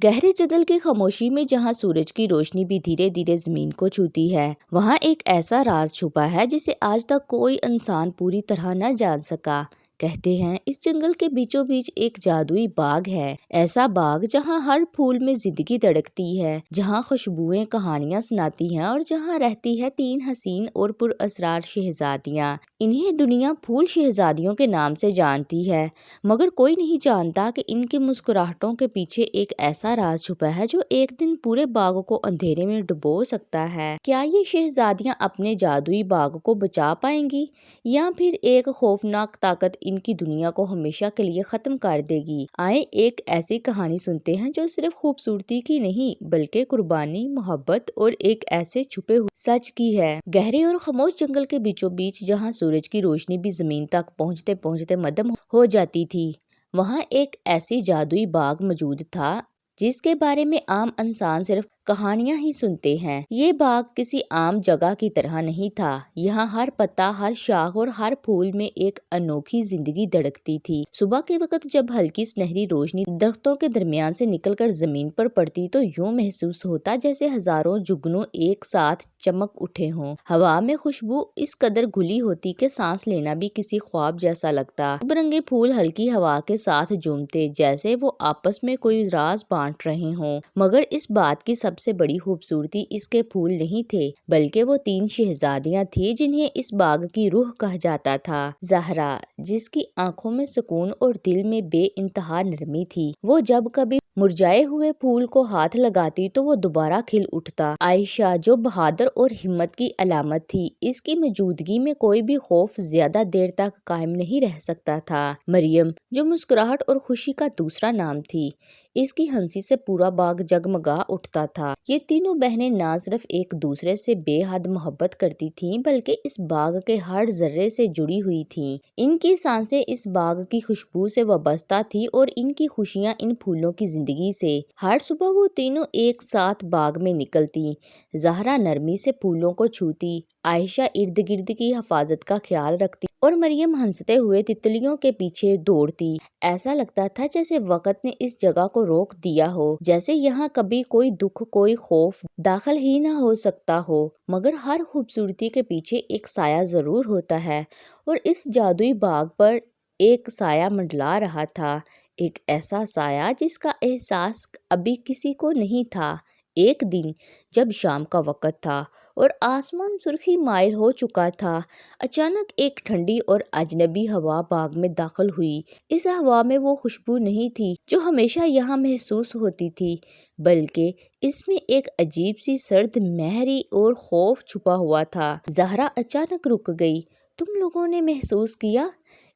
گہرے جنگل کی خاموشی میں جہاں سورج کی روشنی بھی دھیرے دھیرے زمین کو چھوتی ہے، وہاں ایک ایسا راز چھپا ہے جسے آج تک کوئی انسان پوری طرح نہ جان سکا۔ کہتے ہیں اس جنگل کے بیچوں بیچ ایک جادوئی باغ ہے، ایسا باغ جہاں ہر پھول میں زندگی دھڑکتی ہے، جہاں خوشبوئیں کہانیاں سناتی ہیں اور جہاں رہتی ہے 3 حسین اور پر اسرار شہزادیاں۔ انہیں دنیا پھول شہزادیوں کے نام سے جانتی ہے، مگر کوئی نہیں جانتا کہ ان کی مسکراہٹوں کے پیچھے ایک ایسا راز چھپا ہے جو ایک دن پورے باغ کو اندھیرے میں ڈبو سکتا ہے۔ کیا یہ شہزادیاں اپنے جادوئی باغ کو بچا پائیں گی یا پھر ایک خوفناک طاقت ان کی دنیا کو ہمیشہ کے لیے ختم کر دے گی؟ آئیں ایک ایسی کہانی سنتے ہیں جو صرف خوبصورتی کی نہیں بلکہ قربانی، محبت اور ایک ایسے چھپے ہوئے سچ کی ہے۔ گہرے اور خاموش جنگل کے بیچوں بیچ جہاں سورج کی روشنی بھی زمین تک پہنچتے پہنچتے مدھم ہو جاتی تھی، وہاں ایک ایسی جادوئی باغ موجود تھا جس کے بارے میں عام انسان صرف کہانیاں ہی سنتے ہیں۔ یہ باغ کسی عام جگہ کی طرح نہیں تھا، یہاں ہر پتا، ہر شاخ اور ہر پھول میں ایک انوکھی زندگی دھڑکتی تھی۔ صبح کے وقت جب ہلکی سنہری روشنی درختوں کے درمیان سے نکل کر زمین پر پڑتی تو یوں محسوس ہوتا جیسے ہزاروں جگنو ایک ساتھ چمک اٹھے ہوں۔ ہوا میں خوشبو اس قدر گھلی ہوتی کہ سانس لینا بھی کسی خواب جیسا لگتا۔ رنگ برنگے پھول ہلکی ہوا کے ساتھ جھومتے جیسے وہ آپس میں کوئی راز بانٹ رہے ہوں، مگر اس بات کی سب سے بڑی خوبصورتی اس کے پھول نہیں تھے بلکہ وہ 3 شہزادیاں تھیں جنہیں اس باغ کی روح کہا جاتا تھا۔ زہرا، جس کی آنکھوں میں سکون اور دل میں بے انتہا نرمی تھی، وہ جب کبھی مرجھائے ہوئے پھول کو ہاتھ لگاتی تو وہ دوبارہ کھل اٹھتا۔ عائشہ، جو بہادر اور ہمت کی علامت تھی، اس کی موجودگی میں کوئی بھی خوف زیادہ دیر تک قائم نہیں رہ سکتا تھا۔ مریم، جو مسکراہٹ اور خوشی کا دوسرا نام تھی، اس کی ہنسی سے پورا باغ جگمگا اٹھتا تھا۔ یہ تینوں بہنیں نہ صرف ایک دوسرے سے بے حد محبت کرتی تھیں بلکہ اس باغ کے ہر ذرے سے جڑی ہوئی تھیں۔ ان کی سانسیں اس باغ کی خوشبو سے وابستہ تھیں اور ان کی خوشیاں ان پھولوں کی زندگی سے۔ ہر صبح وہ تینوں ایک ساتھ باغ میں نکلتی، زہرا نرمی سے پھولوں کو چھوتی، عائشہ ارد گرد کی حفاظت کا خیال رکھتی اور مریم ہنستے ہوئے تتلیوں کے پیچھے دوڑتی۔ ایسا لگتا تھا جیسے وقت نے اس جگہ کو روک دیا ہو، جیسے یہاں کبھی کوئی دکھ، کوئی خوف داخل ہی نہ ہو سکتا ہو۔ مگر ہر خوبصورتی کے پیچھے ایک سایہ ضرور ہوتا ہے، اور اس جادوئی باغ پر ایک سایہ منڈلا رہا تھا، ایک ایسا سایہ جس کا احساس ابھی کسی کو نہیں تھا۔ ایک دن جب شام کا وقت تھا اور آسمان سرخی مائل ہو چکا تھا، اچانک ایک ٹھنڈی اور اجنبی ہوا باغ میں داخل ہوئی۔ اس ہوا میں وہ خوشبو نہیں تھی جو ہمیشہ یہاں محسوس ہوتی تھی، بلکہ اس میں ایک عجیب سی سرد مہری اور خوف چھپا ہوا تھا۔ زہرا اچانک رک گئی۔ تم لوگوں نے محسوس کیا؟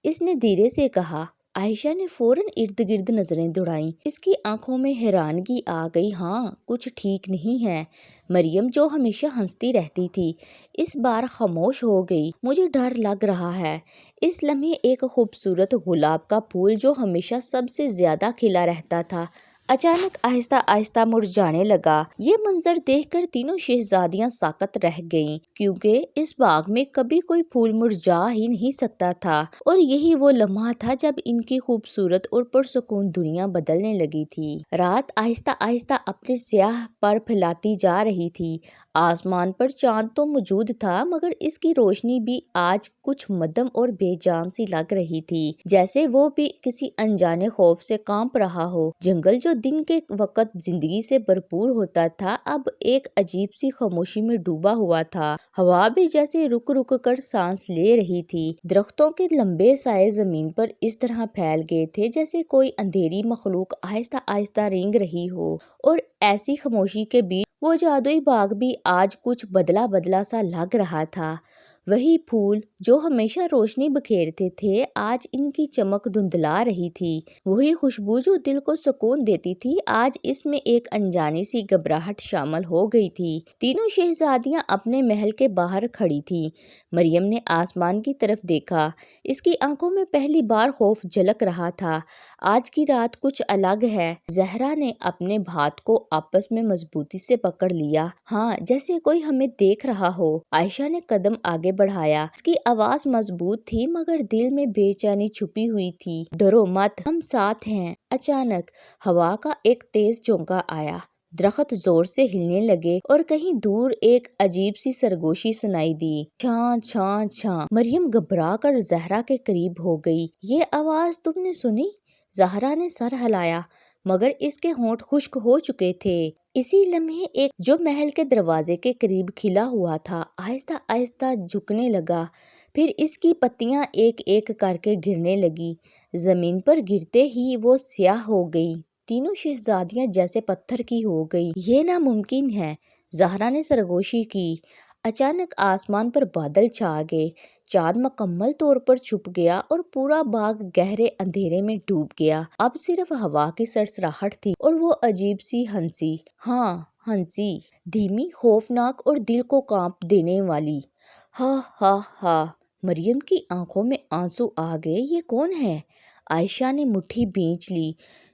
اس نے دھیرے سے کہا۔ عائشہ نے فوراً ارد گرد نظریں دوڑائیں۔ اس کی آنکھوں میں حیرانگی آ گئی۔ ہاں، کچھ ٹھیک نہیں ہے۔ مریم، جو ہمیشہ ہنستی رہتی تھی، اس بار خاموش ہو گئی۔ مجھے ڈر لگ رہا ہے۔ اس لمحے ایک خوبصورت گلاب کا پھول جو ہمیشہ سب سے زیادہ کھلا رہتا تھا، اچانک آہستہ آہستہ مرجھانے لگا۔ یہ منظر دیکھ کر تینوں شہزادیاں ساکت رہ گئیں، کیونکہ اس باغ میں کبھی کوئی پھول مرجھا ہی نہیں سکتا تھا، اور یہی وہ لمحہ تھا جب ان کی خوبصورت اور پرسکون دنیا بدلنے لگی تھی۔ رات آہستہ آہستہ اپنے سیاہ پر پھیلاتی جا رہی تھی۔ آسمان پر چاند تو موجود تھا، مگر اس کی روشنی بھی آج کچھ مدھم اور بے جان سی لگ رہی تھی، جیسے وہ بھی کسی انجانے خوف سے کانپ رہا ہو۔ جنگل جو دن کے وقت زندگی سے بھرپور ہوتا تھا، اب ایک عجیب سی خاموشی میں ڈوبا ہوا تھا۔ ہوا بھی جیسے رک رک کر سانس لے رہی تھی۔ درختوں کے لمبے سائے زمین پر اس طرح پھیل گئے تھے جیسے کوئی اندھیری مخلوق آہستہ آہستہ رینگ رہی ہو، اور ایسی خاموشی کے بیچ وہ جادوئی باغ بھی آج کچھ بدلا بدلا سا لگ رہا تھا۔ وہی پھول جو ہمیشہ روشنی بکھیرتے تھے آج ان کی چمک دھندلا رہی تھی، وہی خوشبو جو دل کو سکون دیتی تھی آج اس میں ایک انجانی سی گھبراہٹ شامل ہو گئی تھی۔ تینوں شہزادیاں اپنے محل کے باہر کھڑی تھیں۔ مریم نے آسمان کی طرف دیکھا، اس کی آنکھوں میں پہلی بار خوف جھلک رہا تھا۔ آج کی رات کچھ الگ ہے۔ زہرا نے اپنے ہاتھ کو آپس میں مضبوطی سے پکڑ لیا۔ ہاں، جیسے کوئی ہمیں دیکھ رہا ہو۔ عائشہ نے قدم آگے بڑھایا۔ اس کی آواز مضبوط تھی مگر دل میں بے چینی چھپی ہوئی تھی۔ ڈرو مت، ہم ساتھ ہیں۔ اچانک ہوا کا ایک تیز جھونکا آیا، درخت زور سے ہلنے لگے اور کہیں دور ایک عجیب سی سرگوشی سنائی دی، چھاں چھاں چھاں۔ مریم گھبرا کر زہرا کے قریب ہو گئی۔ یہ آواز تم نے سنی؟ زہرا نے سر ہلایا مگر اس کے ہونٹ خشک ہو چکے تھے۔ اسی لمحے ایک جو محل کے دروازے کے قریب کھلا ہوا تھا آہستہ آہستہ جھکنے لگا، پھر اس کی پتیاں ایک ایک کر کے گرنے لگی۔ زمین پر گرتے ہی وہ سیاہ ہو گئی، تینوں شہزادیاں جیسے پتھر کی ہو گئی۔ یہ ناممکن ہے، زہرا نے سرگوشی کی۔ اچانک آسمان پر بادل چھا گئے، چاند مکمل طور پر چھپ گیا اور پورا باغ گہرے اندھیرے میں ڈوب گیا۔ اب صرف ہوا کی سرسراہٹ تھی اور وہ عجیب سی ہنسی، ہاں ہنسی، دھیمی، خوفناک اور دل کو کانپ دینے والی۔ ہا ہا ہا۔ مریم کی آنکھوں میں آنسو آ گئے۔ یہ کون ہے؟ عائشہ نے مٹھی بھینچ لی۔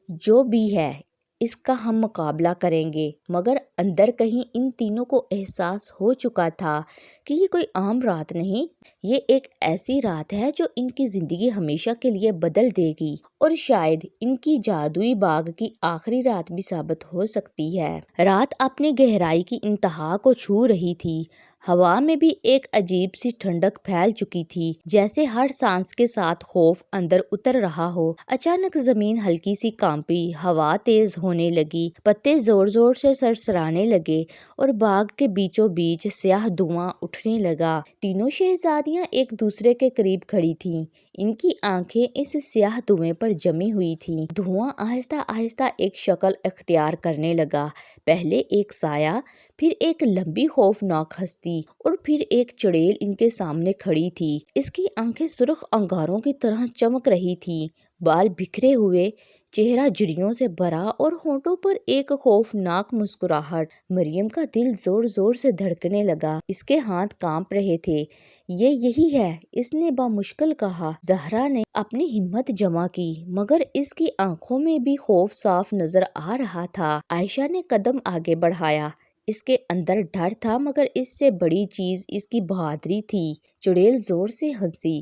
جو بھی ہے اس کا ہم مقابلہ کریں گے۔ مگر اندر کہیں ان تینوں کو احساس ہو چکا تھا کہ یہ کوئی عام رات نہیں، یہ ایک ایسی رات ہے جو ان کی زندگی ہمیشہ کے لیے بدل دے گی اور شاید ان کی جادوئی باغ کی آخری رات بھی ثابت ہو سکتی ہے۔ رات اپنی گہرائی کی انتہا کو چھو رہی تھی۔ ہوا میں بھی ایک عجیب سی ٹھنڈک پھیل چکی تھی، جیسے ہر سانس کے ساتھ خوف اندر اتر رہا ہو۔ اچانک زمین ہلکی سی کانپی، ہوا تیز ہونے لگی، پتے زور زور سے سرسرانے لگے اور باغ کے بیچوں بیچ سیاہ دھواں اٹھنے لگا۔ تینوں شہزادیاں ایک دوسرے کے قریب کھڑی تھیں، ان کی آنکھیں اس سیاہ دھویں پر جمی ہوئی تھیں۔ دھواں آہستہ آہستہ ایک شکل اختیار کرنے لگا، پہلے ایک سایہ، پھر ایک لمبی خوفناک ہستی اور پھر ایک چڑیل ان کے سامنے کھڑی تھی۔ اس کی آنکھیں سرخ انگاروں کی طرح چمک رہی تھیں، بال بکھرے ہوئے، چہرہ جھریوں سے بھرا اور ہونٹوں پر ایک خوفناک مسکراہٹ۔ مریم کا دل زور زور سے دھڑکنے لگا، اس کے ہاتھ کانپ رہے تھے۔ یہ یہی ہے، اس نے بامشکل کہا۔ زہرا نے اپنی ہمت جمع کی مگر اس کی آنکھوں میں بھی خوف صاف نظر آ رہا تھا۔ عائشہ نے قدم آگے بڑھایا، اس کے اندر ڈر تھا مگر اس سے بڑی چیز اس کی بہادری تھی۔ چڑیل زور سے ہنسی،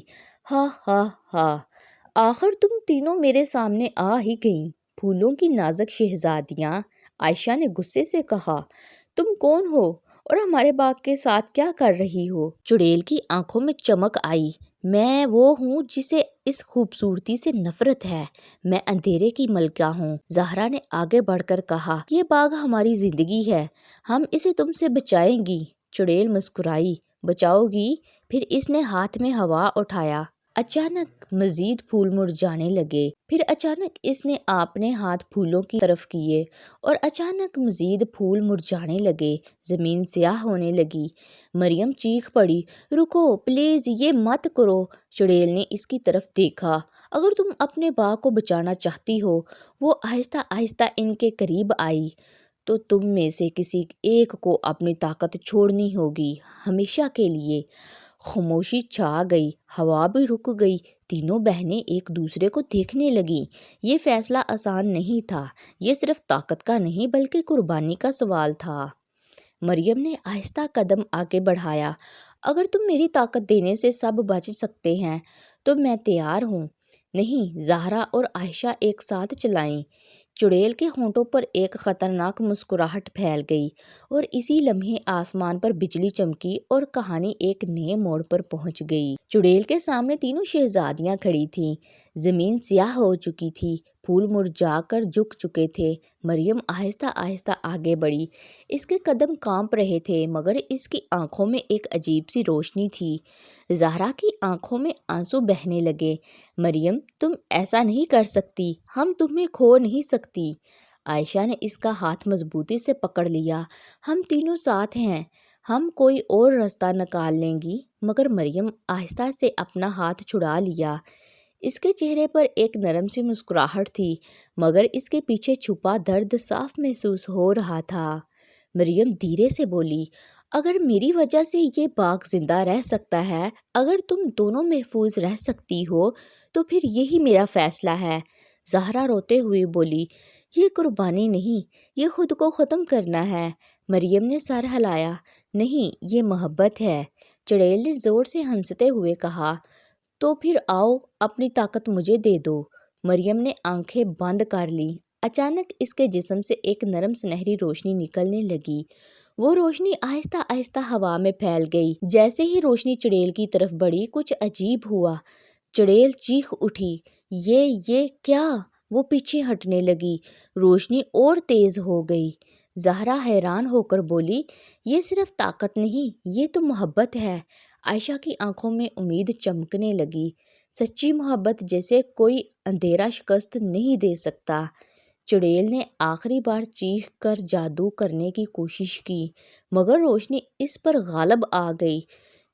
ہا ہا ہا، آخر تم تینوں میرے سامنے آ ہی گئیں، پھولوں کی نازک شہزادیاں۔ عائشہ نے غصے سے کہا، تم کون ہو اور ہمارے باغ کے ساتھ کیا کر رہی ہو؟ چڑیل کی آنکھوں میں چمک آئی، میں وہ ہوں جسے اس خوبصورتی سے نفرت ہے، میں اندھیرے کی ملکہ ہوں۔ زہرا نے آگے بڑھ کر کہا، یہ باغ ہماری زندگی ہے، ہم اسے تم سے بچائیں گی۔ چڑیل مسکرائی، بچاؤ گی؟ پھر اس نے ہاتھ میں ہوا اٹھایا، اچانک مزید پھول مرجھانے لگے، پھر اچانک اس نے اپنے ہاتھ پھولوں کی طرف کیے اور اچانک مزید پھول مرجھانے لگے، زمین سیاہ ہونے لگی۔ مریم چیخ پڑی، رکو پلیز، یہ مت کرو۔ چڑیل نے اس کی طرف دیکھا، اگر تم اپنے باغ کو بچانا چاہتی ہو، وہ آہستہ آہستہ ان کے قریب آئی، تو تم میں سے کسی ایک کو اپنی طاقت چھوڑنی ہوگی، ہمیشہ کے لیے۔ خاموشی چھا گئی، ہوا بھی رک گئی، تینوں بہنیں ایک دوسرے کو دیکھنے لگیں۔ یہ فیصلہ آسان نہیں تھا، یہ صرف طاقت کا نہیں بلکہ قربانی کا سوال تھا۔ مریم نے آہستہ قدم آگے بڑھایا، اگر تم میری طاقت دینے سے سب بچ سکتے ہیں تو میں تیار ہوں۔ نہیں، زہرا اور عائشہ ایک ساتھ چلائیں۔ چڑیل کے ہونٹوں پر ایک خطرناک مسکراہٹ پھیل گئی اور اسی لمحے آسمان پر بجلی چمکی اور کہانی ایک نئے موڑ پر پہنچ گئی۔ چڑیل کے سامنے تینوں شہزادیاں کھڑی تھیں، زمین سیاہ ہو چکی تھی، پھول مرجھا کر جھک چکے تھے۔ مریم آہستہ آہستہ آگے بڑھی، اس کے قدم کانپ رہے تھے مگر اس کی آنکھوں میں ایک عجیب سی روشنی تھی۔ زہرا کی آنکھوں میں آنسو بہنے لگے، مریم تم ایسا نہیں کر سکتی، ہم تمہیں کھو نہیں سکتی۔ عائشہ نے اس کا ہاتھ مضبوطی سے پکڑ لیا، ہم تینوں ساتھ ہیں، ہم کوئی اور راستہ نکال لیں گی۔ مگر مریم آہستہ سے اپنا ہاتھ چھڑا لیا، اس کے چہرے پر ایک نرم سی مسکراہٹ تھی مگر اس کے پیچھے چھپا درد صاف محسوس ہو رہا تھا۔ مریم دھیرے سے بولی، اگر میری وجہ سے یہ باغ زندہ رہ سکتا ہے، اگر تم دونوں محفوظ رہ سکتی ہو تو پھر یہی میرا فیصلہ ہے۔ زہرا روتے ہوئے بولی، یہ قربانی نہیں، یہ خود کو ختم کرنا ہے۔ مریم نے سر ہلایا، نہیں، یہ محبت ہے۔ چڑیل نے زور سے ہنستے ہوئے کہا، تو پھر آؤ اپنی طاقت مجھے دے دو۔ مریم نے آنکھیں بند کر لی۔ اچانک اس کے جسم سے ایک نرم سنہری روشنی نکلنے لگی۔ وہ روشنی آہستہ آہستہ ہوا میں پھیل گئی۔ جیسے ہی روشنی چڑیل کی طرف بڑھی کچھ عجیب ہوا۔ چڑیل چیخ اٹھی، یہ کیا؟ وہ پیچھے ہٹنے لگی۔ روشنی اور تیز ہو گئی۔ زہرا حیران ہو کر بولی، یہ صرف طاقت نہیں، یہ تو محبت ہے۔ عائشہ کی آنکھوں میں امید چمکنے لگی۔ سچی محبت جیسے کوئی اندھیرا شکست نہیں دے سکتا۔ چڑیل نے آخری بار چیخ کر جادو کرنے کی کوشش کی، مگر روشنی اس پر غالب آ گئی۔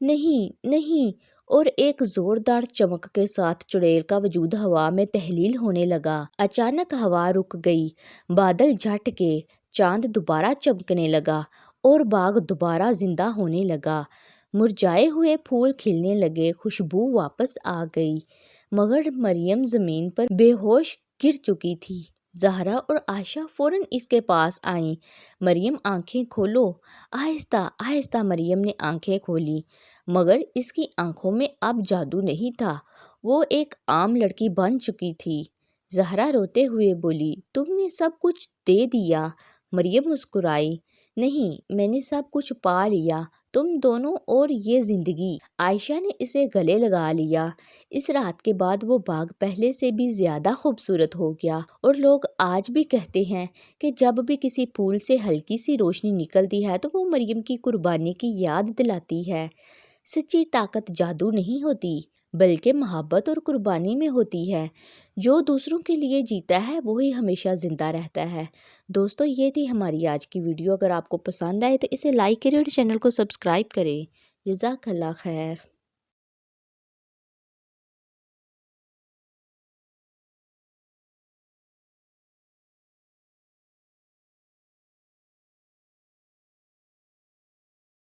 نہیں نہیں، اور ایک زوردار چمک کے ساتھ چڑیل کا وجود ہوا میں تحلیل ہونے لگا۔ اچانک ہوا رک گئی، بادل جھٹ گئے، چاند دوبارہ چمکنے لگا اور باغ دوبارہ زندہ ہونے لگا۔ مرجھائے ہوئے پھول کھلنے لگے، خوشبو واپس آ گئی، مگر مریم زمین پر بے ہوش گر چکی تھی۔ زہرا اور عائشہ فوراً اس کے پاس آئیں۔ مریم آنکھیں کھولو۔ آہستہ آہستہ مریم نے آنکھیں کھولیں، مگر اس کی آنکھوں میں اب جادو نہیں تھا، وہ ایک عام لڑکی بن چکی تھی۔ زہرا روتے ہوئے بولی، تم نے سب کچھ دے دیا۔ مریم مسکرائی، نہیں، میں نے سب کچھ پا لیا، تم دونوں اور یہ زندگی۔ عائشہ نے اسے گلے لگا لیا۔ اس رات کے بعد وہ باغ پہلے سے بھی زیادہ خوبصورت ہو گیا، اور لوگ آج بھی کہتے ہیں کہ جب بھی کسی پھول سے ہلکی سی روشنی نکلتی ہے تو وہ مریم کی قربانی کی یاد دلاتی ہے۔ سچی طاقت جادو نہیں ہوتی، بلکہ محبت اور قربانی میں ہوتی ہے۔ جو دوسروں کے لیے جیتا ہے وہی ہمیشہ زندہ رہتا ہے۔ دوستو، یہ تھی ہماری آج کی ویڈیو۔ اگر آپ کو پسند آئے تو اسے لائک کریں اور چینل کو سبسکرائب کریں۔ جزاک اللہ خیر۔